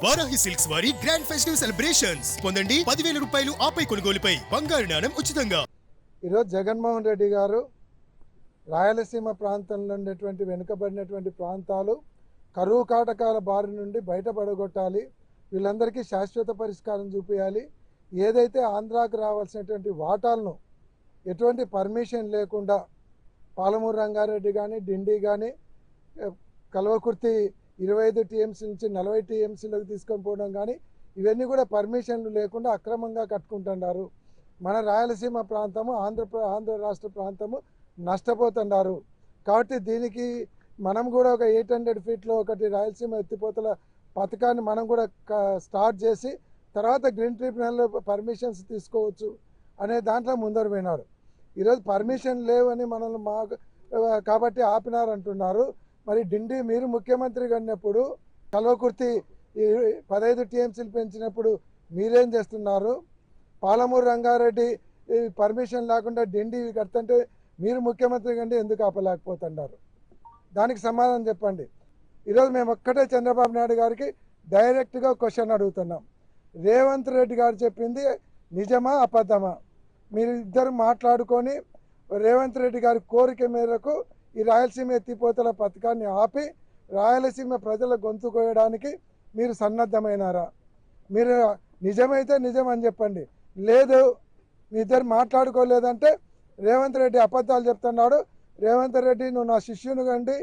Varahi silks వారి grand festive celebrations పొందండి 10,000 రూపాయలు ఆపై కొనుగోలుపై బంగారు నాణెం ఉచితంగా. ఈరోజు జగన్మోహన్ రెడ్డి గారు రాయలసీమ ప్రాంతంలో ఉండేటువంటి వెనుకబడినటువంటి ప్రాంతాలు కరువు కాటకాల బారి నుండి బయటపడగొట్టాలి, వీళ్ళందరికీ శాశ్వత పరిష్కారం చూపించాలి, ఏదైతే ఆంధ్రాకు రావాల్సినటువంటి వాటాలను ఎటువంటి పర్మిషన్ లేకుండా పాలమూరు రంగారెడ్డి కానీ డిండి కానీ కల్వకుర్తి 25 టీఎంసీ నుంచి 40 టీఎంసీలోకి తీసుకొని పోవడం కానీ ఇవన్నీ కూడా పర్మిషన్లు లేకుండా అక్రమంగా కట్టుకుంటున్నారు. మన రాయలసీమ ప్రాంతము ఆంధ్ర రాష్ట్ర ప్రాంతము నష్టపోతున్నారు. కాబట్టి దీనికి మనం కూడా ఒక 800 ఫీట్లో ఒకటి రాయలసీమ ఎత్తిపోతల పథకాన్ని మనం కూడా స్టార్ట్ చేసి తర్వాత గ్రీన్ ట్రిబ్యునల్లో పర్మిషన్స్ తీసుకోవచ్చు అనే దాంట్లో ముందరు పోయినారు. ఈరోజు పర్మిషన్ లేవని మనల్ని కాబట్టి ఆపినారంటున్నారు. మరి డిండి మీరు ముఖ్యమంత్రిగా ఉన్నప్పుడు కల్వకుర్తి 15 టీఎంసీలు పెంచినప్పుడు మీరేం చేస్తున్నారు? పాలమూరు రంగారెడ్డి పర్మిషన్ లేకుండా డిండి కడుతుంటే మీరు ముఖ్యమంత్రి కంటే ఎందుకు ఆపలేకపోతున్నారు? దానికి సమాధానం చెప్పండి. ఈరోజు మేము ఒక్కటే చంద్రబాబు నాయుడు గారికి డైరెక్ట్గా క్వశ్చన్ అడుగుతున్నాం. రేవంత్ రెడ్డి గారు చెప్పింది నిజమా అబద్ధమా? మీరు ఇద్దరు మాట్లాడుకొని రేవంత్ రెడ్డి గారి కోరిక మేరకు ఈ రాయలసీమ ఎత్తిపోతల పథకాన్ని ఆపి రాయలసీమ ప్రజల గొంతు కోయడానికి మీరు సన్నద్ధమైనారా? మీరు నిజమైతే నిజం అని చెప్పండి, లేదు మీ ఇద్దరు మాట్లాడుకోలేదంటే రేవంత్ రెడ్డి అబద్ధాలు చెప్తున్నాడు, రేవంత్ రెడ్డి నువ్వు నా శిష్యుని కండి,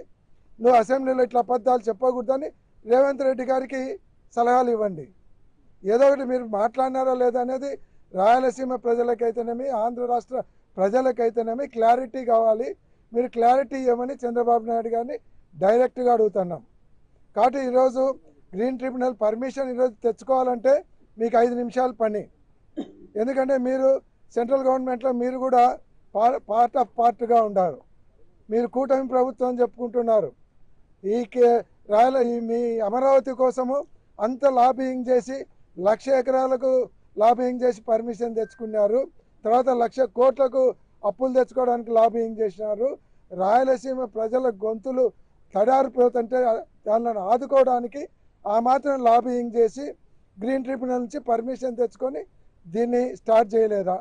నువ్వు అసెంబ్లీలో ఇట్లా అబద్ధాలు చెప్పకూడదని రేవంత్ రెడ్డి గారికి సలహాలు ఇవ్వండి. ఏదో ఒకటి మీరు మాట్లాడినారా లేదా అనేది రాయలసీమ ప్రజలకైతేనేమి ఆంధ్ర రాష్ట్ర ప్రజలకైతేనేమి క్లారిటీ కావాలి. మీరు క్లారిటీ ఇవ్వమని చంద్రబాబు నాయుడు గారిని డైరెక్ట్గా అడుగుతున్నాం. కాబట్టి ఈరోజు గ్రీన్ ట్రిబ్యునల్ పర్మిషన్ ఈరోజు తెచ్చుకోవాలంటే మీకు 5 నిమిషాల పని. ఎందుకంటే మీరు సెంట్రల్ గవర్నమెంట్లో మీరు కూడా పార్ట్గా ఉన్నారు. మీరు కూటమి ప్రభుత్వం చెప్పుకుంటున్నారు. మీ అమరావతి కోసము అంత లాబింగ్ చేసి 1,00,000 ఎకరాలకు లాబింగ్ చేసి పర్మిషన్ తెచ్చుకున్నారు. తర్వాత 1,00,000 కోట్లకు అప్పులు తెచ్చుకోవడానికి లాబింగ్ చేసినారు. రాయలసీమ ప్రజల గొంతులు తడారిపోతుంటే దానిని ఆదుకోవడానికి ఆ మాత్రం లాబింగ్ చేసి గ్రీన్ ట్రిబ్యునల్ నుంచి పర్మిషన్ తెచ్చుకొని దీన్ని స్టార్ట్ చేయలేదా?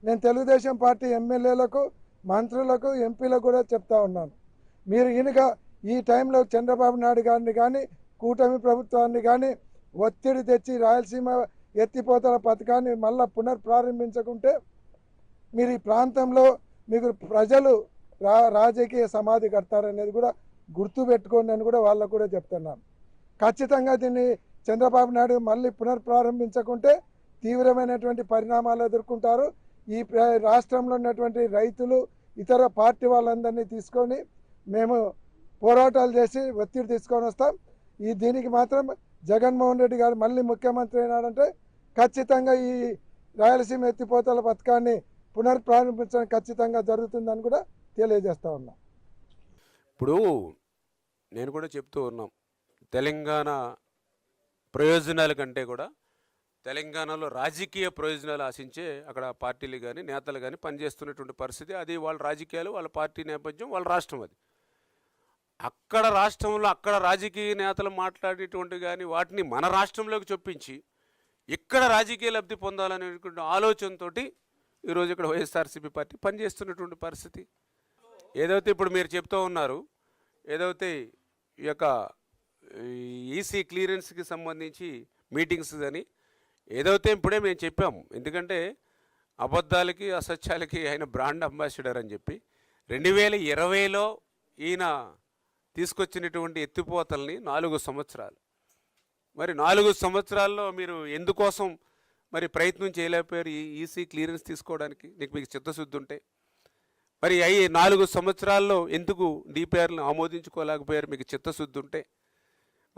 నేను తెలుగుదేశం పార్టీ ఎమ్మెల్యేలకు మంత్రులకు ఎంపీలకు కూడా చెప్తా ఉన్నాను. మీరు ఈ టైంలో చంద్రబాబు నాయుడు గారిని కానీ కూటమి ప్రభుత్వాన్ని కానీ ఒత్తిడి తెచ్చి రాయలసీమ ఎత్తిపోతల పథకాన్ని మళ్ళా పునఃప్రారంభించకుంటే మీరు ఈ ప్రాంతంలో మీకు ప్రజలు రాజకీయ సమాధి కడతారనేది కూడా గుర్తుపెట్టుకోండి అని కూడా వాళ్ళకు కూడా చెప్తున్నాను. ఖచ్చితంగా దీన్ని చంద్రబాబు నాయుడు మళ్ళీ పునఃప్రారంభించకుంటే తీవ్రమైనటువంటి పరిణామాలు ఎదుర్కొంటారు. ఈ రాష్ట్రంలో ఉన్నటువంటి రైతులు ఇతర పార్టీ వాళ్ళందరినీ తీసుకొని మేము పోరాటాలు చేసి ఒత్తిడి తీసుకొని వస్తాం. దీనికి మాత్రం జగన్మోహన్ రెడ్డి గారు మళ్ళీ ముఖ్యమంత్రి అయినాడంటే ఖచ్చితంగా ఈ రాయలసీమ ఎత్తిపోతల పథకాన్ని పునఃప్రారంభించడం ఖచ్చితంగా జరుగుతుందని కూడా తెలియజేస్తూ ఉన్నాం. ఇప్పుడు నేను కూడా చెప్తూ ఉన్నాం, తెలంగాణ ప్రయోజనాల కంటే కూడా తెలంగాణలో రాజకీయ ప్రయోజనాలు ఆశించే అక్కడ పార్టీలు కానీ నేతలు కానీ పనిచేస్తున్నటువంటి పరిస్థితి. అది వాళ్ళ రాజకీయాలు, వాళ్ళ పార్టీ నేపథ్యం, వాళ్ళ రాష్ట్రం. అది అక్కడ రాష్ట్రంలో అక్కడ రాజకీయ నేతలు మాట్లాడేటువంటి కానీ వాటిని మన రాష్ట్రంలోకి చొప్పించి ఇక్కడ రాజకీయ లబ్ధి పొందాలనేటువంటి ఆలోచనతో ఈరోజు ఇక్కడ వైఎస్ఆర్సీపీ పార్టీ పనిచేస్తున్నటువంటి పరిస్థితి. ఏదైతే ఇప్పుడు మీరు చెప్తూ ఉన్నారు, ఏదైతే ఈ యొక్క ఈసీ క్లియరెన్స్కి సంబంధించి మీటింగ్స్ అని ఏదైతే ఇప్పుడే మేము చెప్పాము. ఎందుకంటే అబద్ధాలకి అసత్యాలకి ఆయన బ్రాండ్ అంబాసిడర్ అని చెప్పి 2020లో ఈయన తీసుకొచ్చినటువంటి ఎత్తిపోతల్ని 4 సంవత్సరాలు, మరి 4 సంవత్సరాల్లో మీరు ఎందుకోసం మరి ప్రయత్నం చేయలేకపోయారు ఈ ఈసీ క్లియరెన్స్ తీసుకోవడానికి? మీకు చిత్తశుద్ధి ఉంటే మరి 4 సంవత్సరాల్లో ఎందుకు డిపిఆర్లను ఆమోదించుకోలేకపోయారు? మీకు చిత్తశుద్ధి ఉంటే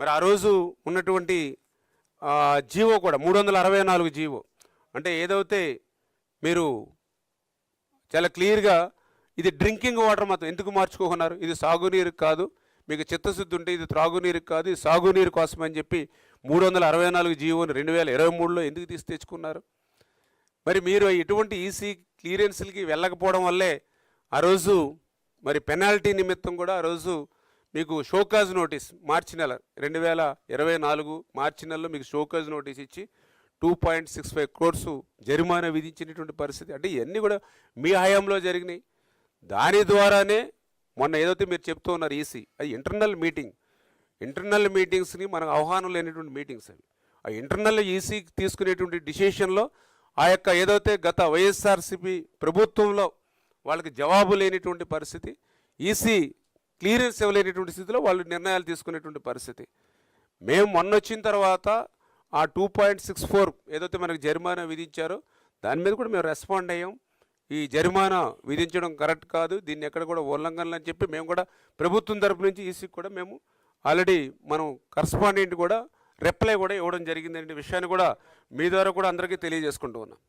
మరి ఆ రోజు ఉన్నటువంటి జీవో కూడా 364 జీవో అంటే ఏదైతే మీరు చాలా క్లియర్గా ఇది డ్రింకింగ్ వాటర్ మాత్రం ఎందుకు మార్చుకోకున్నారు? ఇది సాగునీరు కాదు, మీకు చిత్తశుద్ధి ఉంటే ఇది త్రాగునీరు కాదు, ఇది సాగునీరు కోసమని చెప్పి 364 జీవోని 2023లో ఎందుకు తెచ్చుకున్నారు? మరి మీరు ఎటువంటి ఈసీ క్లియరెన్స్లకి వెళ్ళకపోవడం వల్లే ఆ రోజు మరి పెనాల్టీ నిమిత్తం కూడా ఆ రోజు మీకు షోకాజ్ నోటీస్ మార్చి నెల 2024 మార్చి నెలలో మీకు షోకాజ్ నోటీస్ ఇచ్చి 2.65 crores జరిమానా విధించినటువంటి పరిస్థితి. అంటే ఇవన్నీ కూడా మీ హయాంలో జరిగినాయి. దాని ద్వారానే మొన్న ఏదైతే మీరు చెప్తూ ఉన్నారు ఈసీ, అది ఇంటర్నల్ మీటింగ్స్ని మనకు ఆహ్వానం లేనటువంటి మీటింగ్స్ అవి. ఆ ఇంటర్నల్ ఈసీ తీసుకునేటువంటి డిసిషన్లో ఆ యొక్క ఏదైతే గత వైఎస్ఆర్సీపీ ప్రభుత్వంలో వాళ్ళకి జవాబు లేనిటువంటి పరిస్థితి, ఈసీ క్లియరెన్స్ ఇవ్వలేనటువంటి స్థితిలో వాళ్ళు నిర్ణయాలు తీసుకునేటువంటి పరిస్థితి. మేము మొన్న వచ్చిన తర్వాత ఆ 2.64 ఏదైతే మనకు జరిమానా విధించారో దాని మీద కూడా మేము రెస్పాండ్ అయ్యాం. ఈ జరిమానా విధించడం కరెక్ట్ కాదు, దీన్ని ఎక్కడ కూడా ఉల్లంఘనలు అని చెప్పి మేము కూడా ప్రభుత్వం తరపు నుంచి ఈసీకి కూడా మేము ఆల్రెడీ మనం కరస్పాండెంట్ కూడా రిప్లై కూడా ఇవ్వడం జరిగిందనే విషయాన్ని కూడా మీ ద్వారా కూడా అందరికీ తెలియజేసుకుంటూ ఉన్నాం.